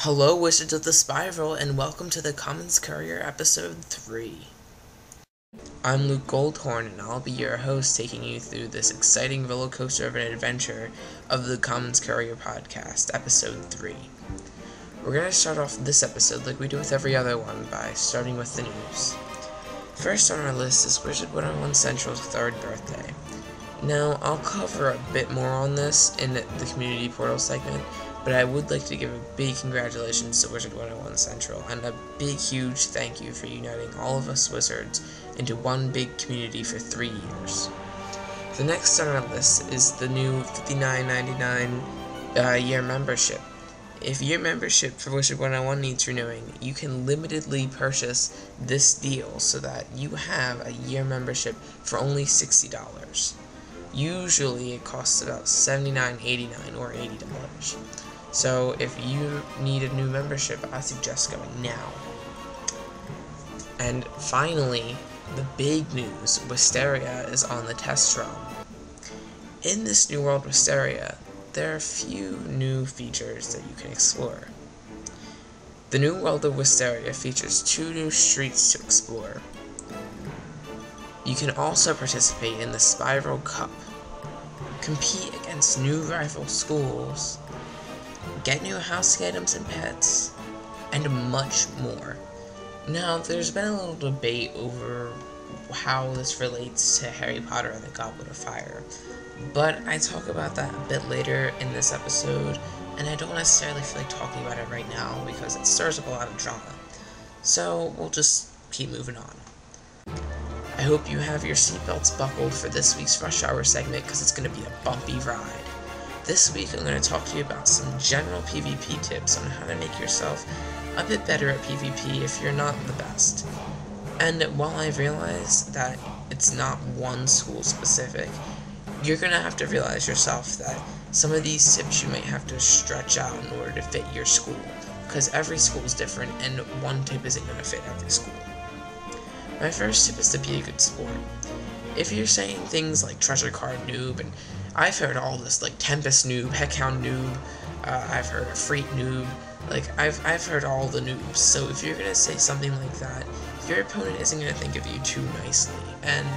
Hello, Wizards of the Spiral, and welcome to the Commons Courier Episode 3. I'm Luke GoldHorn, and I'll be your host, taking you through this exciting roller coaster of an adventure of the Commons Courier Podcast, Episode 3. We're going to start off this episode like we do with every other one, by starting with the news. First on our list is Wizard 101 Central's 3rd birthday. Now, I'll cover a bit more on this in the Community Portal segment, but I would like to give a big congratulations to Wizard 101 Central, and a big huge thank you for uniting all of us wizards into one big community for 3 years. The next on our list is the new $59.99 year membership. If your membership for Wizard 101 needs renewing, you can limitedly purchase this deal so that you have a year membership for only $60. Usually it costs about $79.89 or $80. So if you need a new membership, I suggest going now. And finally, the big news, Wisteria is on the test run. In this new world Wisteria, there are a few new features that you can explore. The new world of Wisteria features 2 new streets to explore. You can also participate in the Spiral Cup, compete against new rival schools, get new house items and pets, and much more. Now, there's been a little debate over how this relates to Harry Potter and the Goblet of Fire, but I talk about that a bit later in this episode, and I don't necessarily feel like talking about it right now because it stirs up a lot of drama. So, we'll just keep moving on. I hope you have your seatbelts buckled for this week's Rush Hour segment because it's going to be a bumpy ride. This week I'm going to talk to you about some general PvP tips on how to make yourself a bit better at PvP if you're not the best. And while I realize that it's not one school specific, you're going to have to realize yourself that some of these tips you might have to stretch out in order to fit your school, because every school is different and one tip isn't going to fit every school. My first tip is to be a good sport. If you're saying things like treasure card noob, and I've heard all this, like Tempest noob, Heckhound noob, I've heard a Freak noob, like I've heard all the noobs, so if you're gonna say something like that, your opponent isn't gonna think of you too nicely, and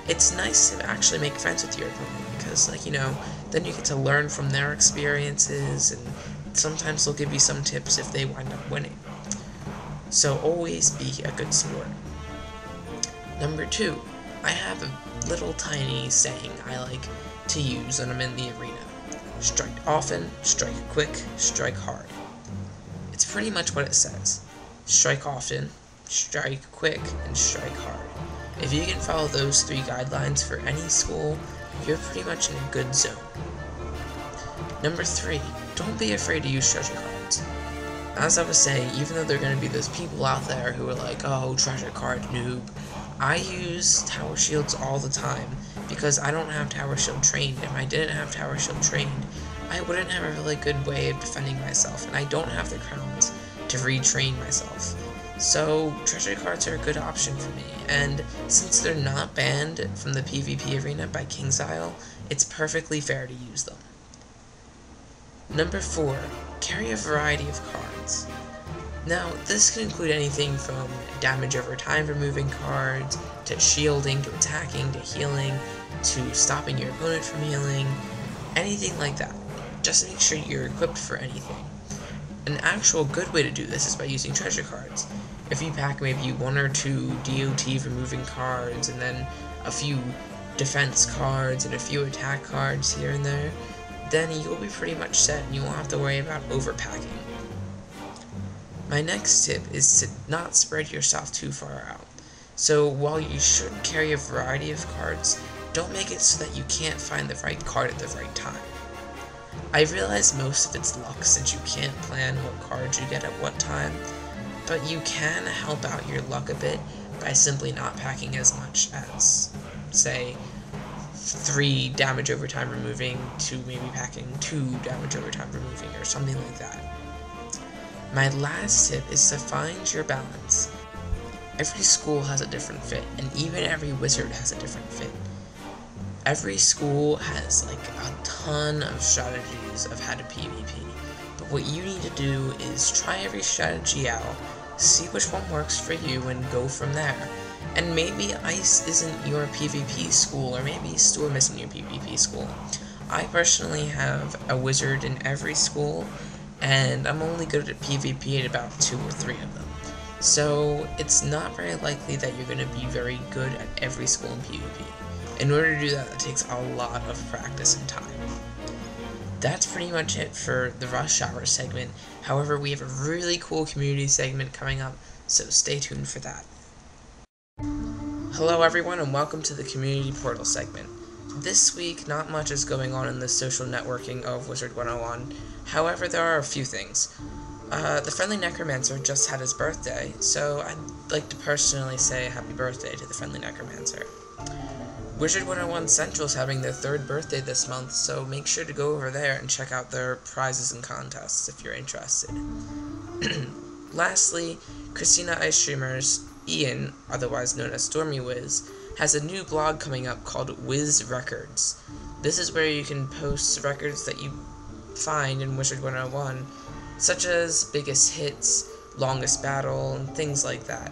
it's nice to actually make friends with your opponent, because, like, you know, then you get to learn from their experiences, and sometimes they'll give you some tips if they wind up winning. So always be a good sport. Number 2, I have a little tiny saying I like to use when I'm in the arena. Strike often, strike quick, strike hard. It's pretty much what it says. Strike often, strike quick, and strike hard. If you can follow those 3 guidelines for any school, you're pretty much in a good zone. Number 3, don't be afraid to use treasure cards. As I was saying, even though there are going to be those people out there who are like, oh, treasure card noob, I use Tower Shields all the time, because I don't have Tower Shield trained. If I didn't have Tower Shield trained, I wouldn't have a really good way of defending myself, and I don't have the crowns to retrain myself. So, treasure cards are a good option for me, and since they're not banned from the PvP arena by KingsIsle, it's perfectly fair to use them. Number 4, carry a variety of cards. Now, this can include anything from damage over time removing cards, to shielding, to attacking, to healing, to stopping your opponent from healing, anything like that. Just make sure you're equipped for anything. An actual good way to do this is by using treasure cards. If you pack maybe 1 or 2 DOT removing cards, and then a few defense cards, and a few attack cards here and there, then you'll be pretty much set and you won't have to worry about overpacking. My next tip is to not spread yourself too far out. So while you should carry a variety of cards, don't make it so that you can't find the right card at the right time. I realize most of it's luck since you can't plan what cards you get at what time, but you can help out your luck a bit by simply not packing as much as, say, 3 damage over time removing to maybe packing 2 damage over time removing or something like that. My last tip is to find your balance. Every school has a different fit, and even every wizard has a different fit. Every school has like a ton of strategies of how to PvP, what you need to do is try every strategy out, see which one works for you, and go from there. And maybe Ice isn't your PvP school, or maybe Storm isn't your PvP school. I personally have a wizard in every school, and I'm only good at PvP at about 2 or 3 of them. So it's not very likely that you're going to be very good at every school in PvP. In order to do that, it takes a lot of practice and time. That's pretty much it for the Rush Hour segment. However, we have a really cool community segment coming up, so stay tuned for that. Hello everyone, and welcome to the Community Portal segment. This week, not much is going on in the social networking of Wizard 101. However, there are a few things. The Friendly Necromancer just had his birthday, so I'd like to personally say happy birthday to the Friendly Necromancer. Wizard 101 Central is having their 3rd birthday this month, so make sure to go over there and check out their prizes and contests if you're interested. Lastly, Christina Ice Streamer's Ian, otherwise known as Stormy Wiz, has a new blog coming up called Wiz Records. This is where you can post records that you find in Wizard 101, such as biggest hits, longest battle, and things like that.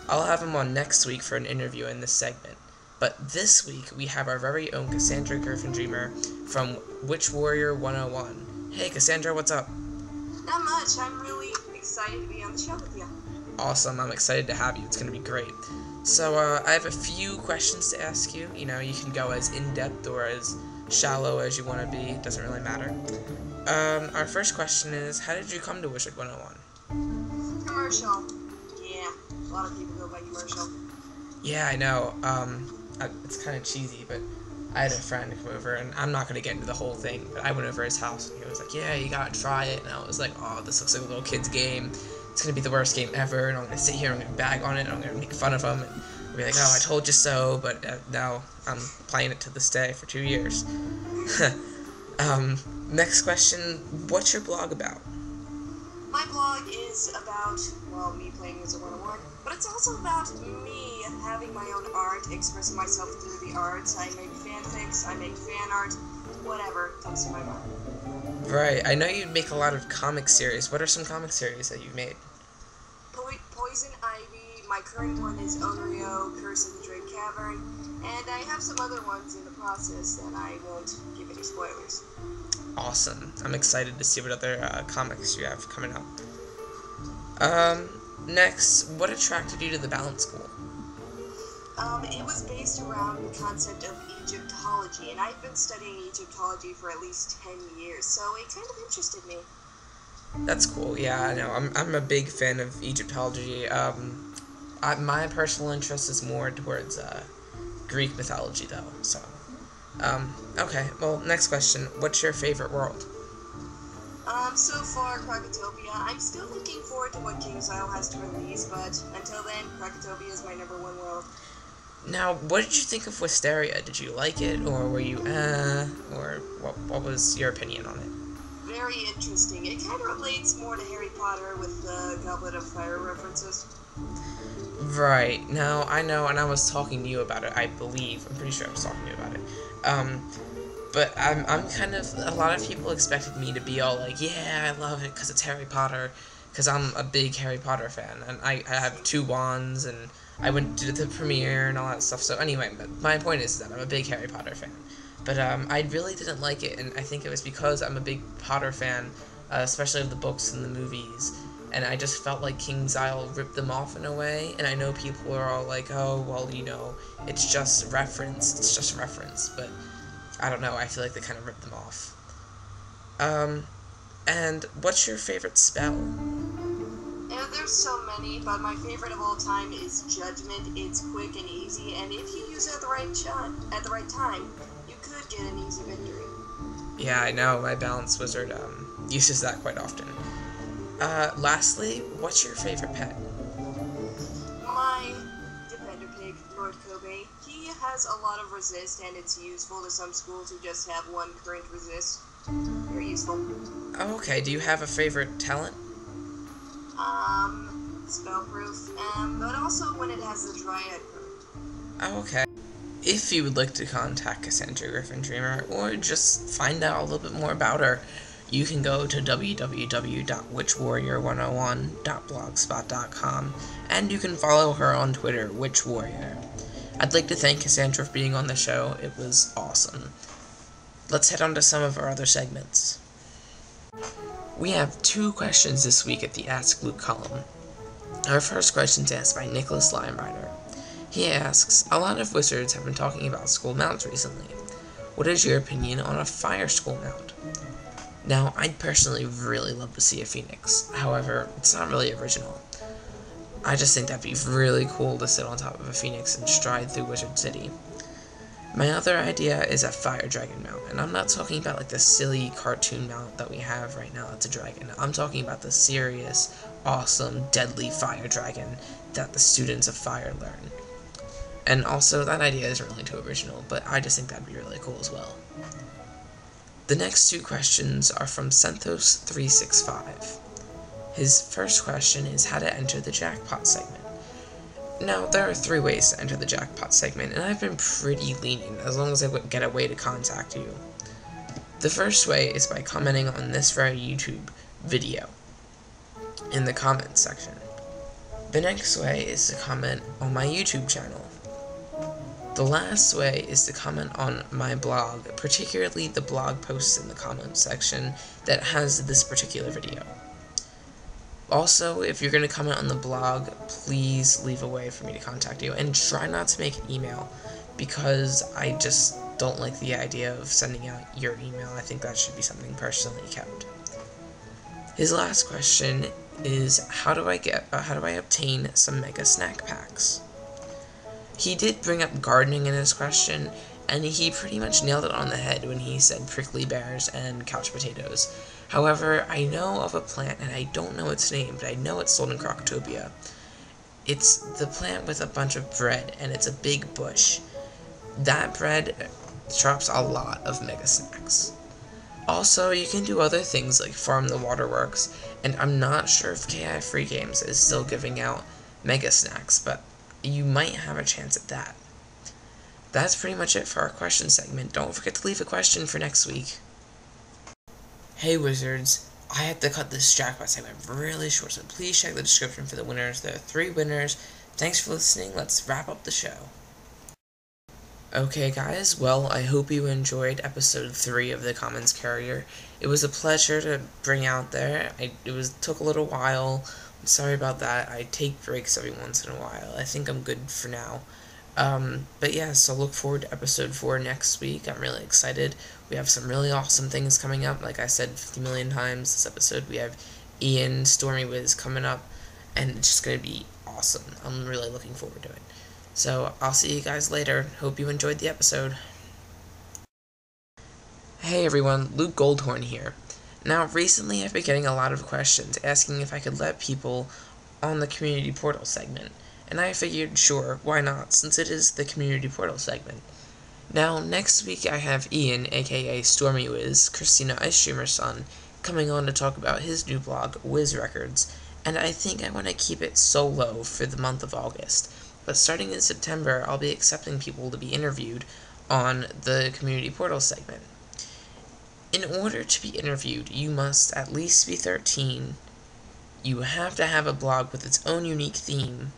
I'll have him on next week for an interview in this segment. But this week, we have our very own Cassandra GriffonDreamer from Witch Warrior 101. Hey Cassandra, what's up? Not much. I'm really excited to be on the show with you. Awesome, I'm excited to have you. It's going to be great. So, I have a few questions to ask you. You know, you can go as in-depth or as shallow as you want to be. It doesn't really matter. Our first question is, how did you come to Wizard 101? Commercial. Yeah, a lot of people go by commercial. Yeah, I know. It's kind of cheesy, but I had a friend come over, and I'm not going to get into the whole thing, but I went over his house, and he was like, yeah, you gotta try it, and I was like, oh, this looks like a little kid's game. It's going to be the worst game ever, and I'm going to sit here, I'm going to bag on it, and I'm going to make fun of him, and be like, oh, I told you so, but now I'm playing it to this day for 2 years. Next question, what's your blog about? My blog is about, well, me playing Wizard 101, but it's also about me having my own art, expressing myself through the arts. I make fanfics, I make fan art, whatever comes to my mind. Right, I know you make a lot of comic series. What are some comic series that you've made? Poison Ivy, my current one is Onryo, Curse of the Drake Cavern, and I have some other ones in the process that I won't give any spoilers. Awesome. I'm excited to see what other comics you have coming up. Next, what attracted you to the Balance School? It was based around the concept of Egyptology, and I've been studying Egyptology for at least 10 years, so it kind of interested me. That's cool. Yeah, I know. I'm a big fan of Egyptology. My personal interest is more towards Greek mythology, though. So, okay. Well, next question. What's your favorite world? So far, Krakatopia. I'm still looking forward to what KingsIsle has to release, but until then, Krakatopia is my #1 world. Now, what did you think of Wisteria? Did you like it, or were you or what was your opinion on it? Very interesting. It kind of relates more to Harry Potter with the Goblet of Fire references. Right. Now, I know, and I was talking to you about it, I believe. I'm pretty sure I was talking to you about it. But I'm kind of, a lot of people expected me to be all like, yeah, I love it because it's Harry Potter, because I'm a big Harry Potter fan, and I have 2 wands, and I went to the premiere and all that stuff. So anyway, my point is that I'm a big Harry Potter fan. But I really didn't like it, and I think it was because I'm a big Potter fan, especially of the books and the movies, and I just felt like KingsIsle ripped them off in a way, and I know people are all like, oh, well, you know, it's just reference, but I don't know, I feel like they kind of ripped them off. And what's your favorite spell? There's so many, but my favorite of all time is Judgment. It's quick and easy, and if you use it at the right time, you could get an easy victory. Yeah, I know, my Balance Wizard uses that quite often. Lastly, what's your favorite pet? My Defender Pig, Lord Kobe. He has a lot of resist, and it's useful to some schools who just have 1 current resist. Very useful. Oh, okay, do you have a favorite talent? Spellproof, but also when it has the Dryad group. Oh, okay. If you would like to contact Cassandra GriffonDreamer, or just find out a little bit more about her, you can go to www.witchwarrior101.blogspot.com, and you can follow her on Twitter, witchwarrior. I'd like to thank Cassandra for being on the show. It was awesome. Let's head on to some of our other segments. We have 2 questions this week at the Ask Luke column. Our first question is asked by Nicholas LionRider. He asks, a lot of wizards have been talking about school mounts recently. What is your opinion on a fire school mount? Now, I'd personally really love to see a phoenix. However, it's not really original. I just think that'd be really cool to sit on top of a phoenix and stride through Wizard City. My other idea is a fire dragon mount, and I'm not talking about like the silly cartoon mount that we have right now that's a dragon. I'm talking about the serious, awesome, deadly fire dragon that the students of fire learn. And also, that idea isn't really too original, but I just think that'd be really cool as well. The next 2 questions are from Senthos365. His first question is how to enter the Jackpot segment. Now, there are 3 ways to enter the Jackpot segment, and I've been pretty lenient, as long as I get a way to contact you. The first way is by commenting on this very YouTube video in the comments section. The next way is to comment on my YouTube channel. The last way is to comment on my blog, particularly the blog posts in the comments section that has this particular video. Also, if you're going to comment on the blog, please leave a way for me to contact you, and try not to make an email, because I just don't like the idea of sending out your email. I think that should be something personally kept. His last question is, how do I obtain some mega snack packs? He did bring up gardening in his question, and he pretty much nailed it on the head when he said prickly bears and couch potatoes. However, I know of a plant, and I don't know its name, but I know it's sold in Crocotopia. It's the plant with a bunch of bread, and it's a big bush. That bread drops a lot of mega snacks. Also, you can do other things like farm the waterworks, and I'm not sure if KI Free Games is still giving out mega snacks, but you might have a chance at that. That's pretty much it for our question segment. Don't forget to leave a question for next week. Hey Wizards, I had to cut this Jackpot segment really short, so please check the description for the winners. There are 3 winners. Thanks for listening. Let's wrap up the show. Okay guys, well, I hope you enjoyed episode 3 of the Commons Courier. It was a pleasure to bring out there. It took a little while. I'm sorry about that. I take breaks every once in a while. I think I'm good for now. But yeah, so look forward to episode 4 next week. I'm really excited. We have some really awesome things coming up. Like I said 50 million times this episode, we have Ian Stormy Wiz coming up, and it's just going to be awesome. I'm really looking forward to it. So, I'll see you guys later. Hope you enjoyed the episode. Hey everyone, Luke GoldHorn here. Now, recently I've been getting a lot of questions asking if I could let people on the community portal segment, and I figured, sure, why not, since it is the community portal segment. Now, next week I have Ian, aka Stormy Wiz, Christina Ice Streamer's son, coming on to talk about his new blog, Wiz Records, and I think I want to keep it solo for the month of August. But starting in September, I'll be accepting people to be interviewed on the community portal segment. In order to be interviewed, you must at least be 13, you have to have a blog with its own unique theme,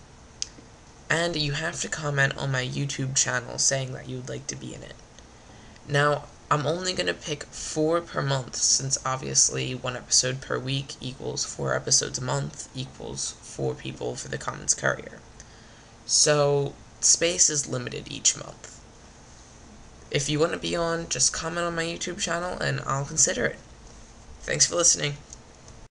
and you have to comment on my YouTube channel saying that you would like to be in it. Now, I'm only going to pick 4 per month, since obviously 1 episode per week equals 4 episodes a month equals 4 people for the Commons Courier. So, space is limited each month. If you want to be on, just comment on my YouTube channel and I'll consider it. Thanks for listening.